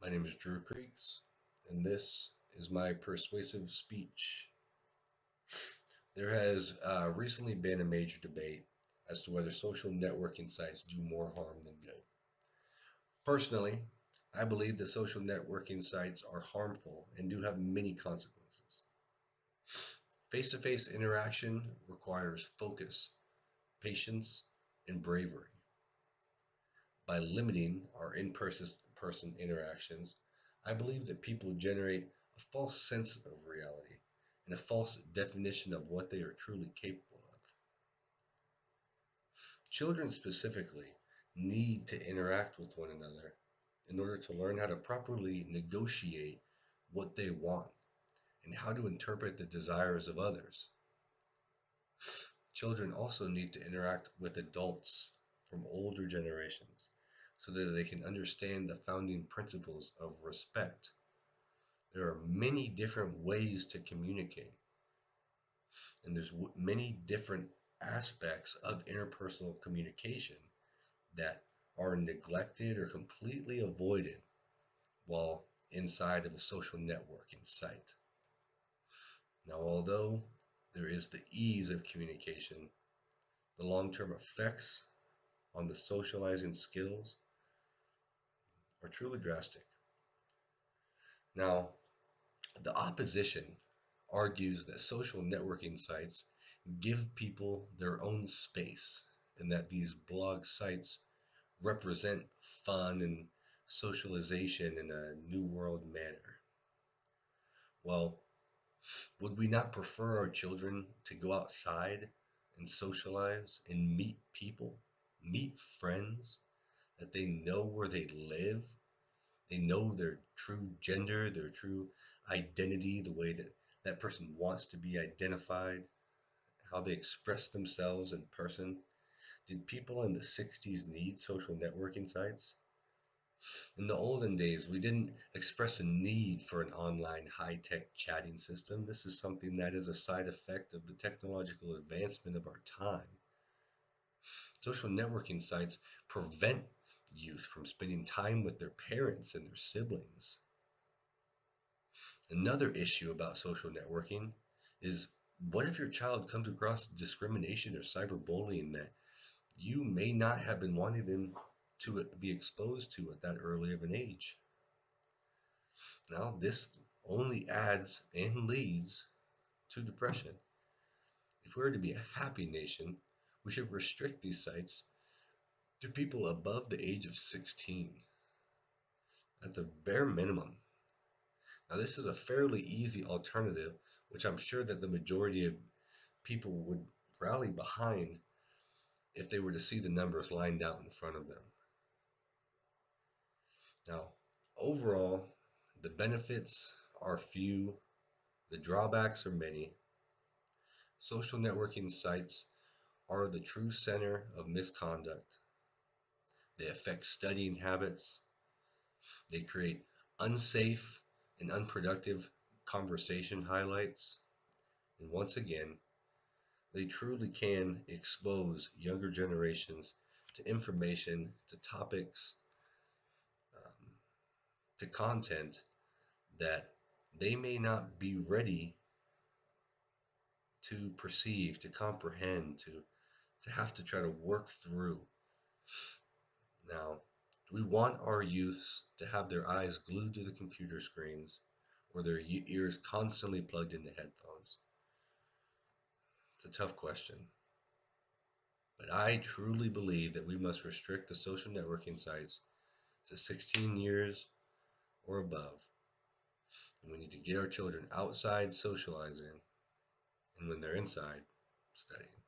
My name is Drew Creeks, and this is my persuasive speech. There has recently been a major debate as to whether social networking sites do more harm than good. Personally, I believe that social networking sites are harmful and do have many consequences. Face to face interaction requires focus, patience, and bravery. By limiting our in person interactions, I believe that people generate a false sense of reality and a false definition of what they are truly capable of. Children specifically need to interact with one another in order to learn how to properly negotiate what they want and how to interpret the desires of others. Children also need to interact with adults from older generations so that they can understand the founding principles of respect. There are many different ways to communicate, and there's many different aspects of interpersonal communication that are neglected or completely avoided while inside of a social networking site. Now, although there is the ease of communication, the long term effects on the socializing skills are truly drastic. Now, the opposition argues that social networking sites give people their own space and that these blog sites represent fun and socialization in a new world manner. Well, would we not prefer our children to go outside and socialize and meet people, meet friends, that they know where they live, they know their true gender, their true identity, the way that that person wants to be identified, how they express themselves in person? Did people in the 60s need social networking sites? In the olden days, we didn't express a need for an online high tech chatting system. This is something that is a side effect of the technological advancement of our time. Social networking sites prevent youth from spending time with their parents and their siblings. Another issue about social networking is, what if your child comes across discrimination or cyberbullying that you may not have been wanting them to be exposed to at that early of an age? Now, this only adds and leads to depression. If we're to be a happy nation, we should restrict these sites to people above the age of 16 at the bare minimum. Now, this is a fairly easy alternative, which I'm sure that the majority of people would rally behind if they were to see the numbers lined out in front of them. Now, overall, the benefits are few, the drawbacks are many. Social networking sites are the true center of misconduct. They affect studying habits, they create unsafe and unproductive conversation highlights, and once again, they truly can expose younger generations to information, to topics, um, to content that they may not be ready to perceive, to comprehend, to have to try to work through. Now, do we want our youths to have their eyes glued to the computer screens or their ears constantly plugged into headphones? It's a tough question. But I truly believe that we must restrict the social networking sites to 16 years or above. And we need to get our children outside socializing, and when they're inside, studying.